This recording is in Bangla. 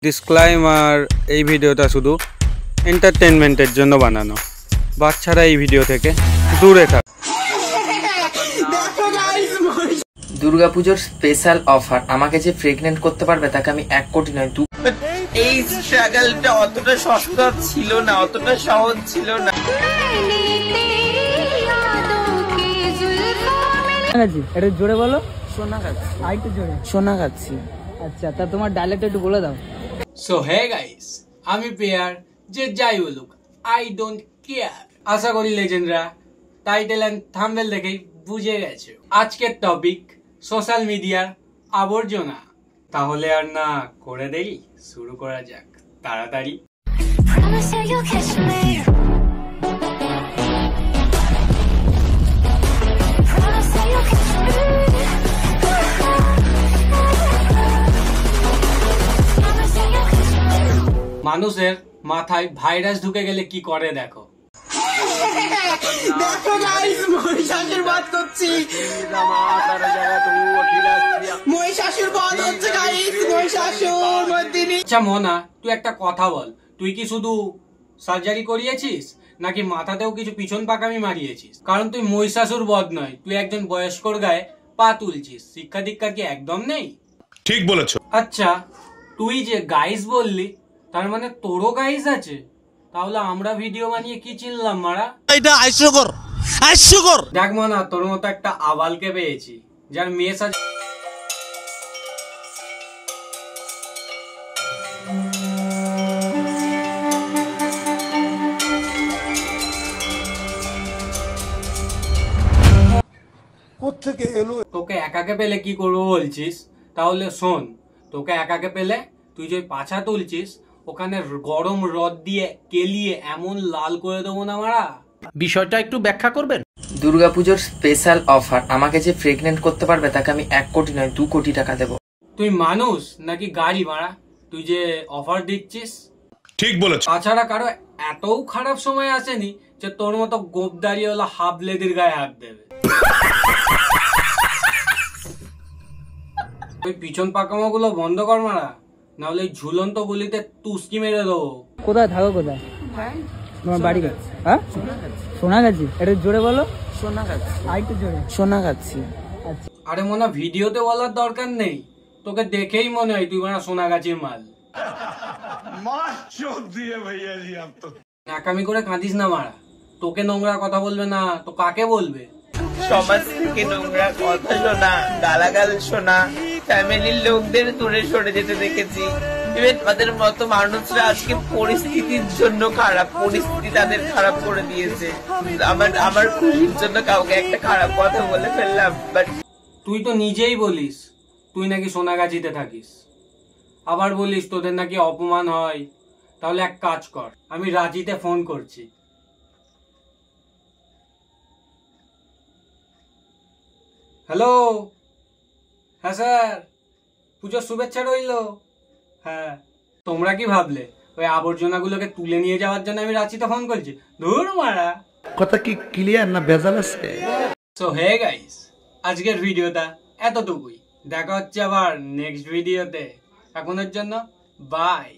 ডিসক্লেইমার, এই ভিডিওটা শুধু এন্টারটেইনমেন্টের জন্য বানানো। বাচ্চারা এই ভিডিও থেকে দূরে থাক। দুর্গাপুজোর স্পেশাল অফার, আমাকে যে প্রেগনেন্ট করতে পারবে তাকে আমি 1 কোটি নয় এই স্ট্রাগলটা অতটা সস্তা ছিল না, অতটা সহজ ছিল না। এটা জোরে বলো। সোনা খাচ্ছি, আরেকটু জোরে। সোনা খাচ্ছি। আচ্ছা, তা তোমার ডায়লগটা একটু বলে দাও। সো হে গাইস, আমি পেয়ার, যে যাই বলুক আই ডোন্ট কেয়ার। আশা করি লেজেন্ডরা টাইটেল এন্ড থাম্বনেল দেখেই বুঝে গেছে আজকের টপিক সোশ্যাল মিডিয়ার আবর্জনা। তাহলে আর না করে দেরি, শুরু করা যাক তাড়াতাড়ি। মানুষের মাথায় ভাইরাস ঢুকে গেলে কি করে দেখো। দেখো গাইস, মহিষাসুর বধ করছি। মহিষাসুর বধ হচ্ছে গাইস, মহিষাসুর মর্দিনী। আচ্ছা মনা, তুই একটা কথা বল, তুই কি শুধু সার্জারি করিয়েছিস নাকি মাথাতেও কিছু পিছন পাকামি মারিয়েছিস? কারণ তুই মহিষাসুর বধ নয়, তুই একজন বয়স্কর গায়ে পা তুলছিস। শিক্ষা দীক্ষা কি একদম নেই? ঠিক বলেছো। আচ্ছা, তুই যে গাইস বললি, তার মানে তোরও গাইস আছে? তাহলে আমরা ভিডিও বানিয়ে কি চিনলাম মারা? এটা হাস্যকর, হাস্যকর। দেখ মনা, তোর মতো একটা আবালকে পেয়েছি যার মেয়ে আছে। কোত্থেকে এলো? তোকে একাকে পেলে কি করবো বলছিস? তাহলে শোন, তোকে একাকে পেলে তুই যে পাছা তুলছিস ওখানে গরম রদ দিয়ে কেলিয়ে এমন লাল করে দেবো না মারা। বিষয়টা একটু ব্যাখ্যা করবেন? দুর্গাপুজোর স্পেশাল অফার, আমাকে যে প্রেগনেন্ট করতে পারবে তাকে আমি 1 কোটি নয় 2 কোটি টাকা দেবো। তুই মানুষ নাকি গাড়ি মারা? তুই যে অফার দিচ্ছিস। ঠিক বলেছো। তাছাড়া কারো এতও খারাপ সময় আসেনি যে তোর মতো গোপদারিওয়ালা হাবলেদের গায়ে হাত দেবে। ওই পিছন পাকামো গুলো বন্ধ কর মারা, নাহলে ঝুলন্ত গুলিতে তুস্কি মেরে দেবো। কোথায় থাকো? কোথায় তোমার বাড়ি? হ্যাঁ, সোনাগাছি। এটা জোরে বলো। সোনা খাচ্ছি, আরেকটু জোরে। সোনা খাচ্ছি। আচ্ছা, আরে মনে ভিডিওতে বলার দরকার নেই, তোকে দেখেই মনে হয় তুই মানে সোনাগাছির মাল। নাকামি করে কাঁদিস না মারা, তোকে নোংরা কথা বলবে না তো কাকে বলবে? সমাজ থেকে নোংরা কথা শোনা, গালাগাল শোনা, ফ্যামিলির লোকদের দূরে সরে যেতে দেখেছি। ইভেন তাদের মতো মানুষরা আজকে পরিস্থিতির জন্য খারাপ, পরিস্থিতি তাদের খারাপ করে দিয়েছে। আমার খুশির জন্য কাউকে একটা খারাপ কথা বলে ফেললাম, বাট তুই তো নিজেই বলিস তুই নাকি সোনাগাছিতে থাকিস, আবার বলিস তোদের নাকি অপমান হয়। তাহলে এক কাজ কর, আমি রাজিতে ফোন করছি। হ্যালো, হ্যাঁ স্যার, পুজোর শুভেচ্ছা রইল। হ্যাঁ, তোমরা কি ভাবলে ওই আবর্জনাগুলোকে তুলে নিয়ে যাওয়ার জন্য আমি রাঁচিতে ফোন করছি? ধুর মারা, কথা কি ক্লিয়ার না ভেজাল আছে? সো হে গাইস, আজকের ভিডিওটা এতটুকুই। দেখা হচ্ছে আবার নেক্সট ভিডিওতে। এখনের জন্য বাই।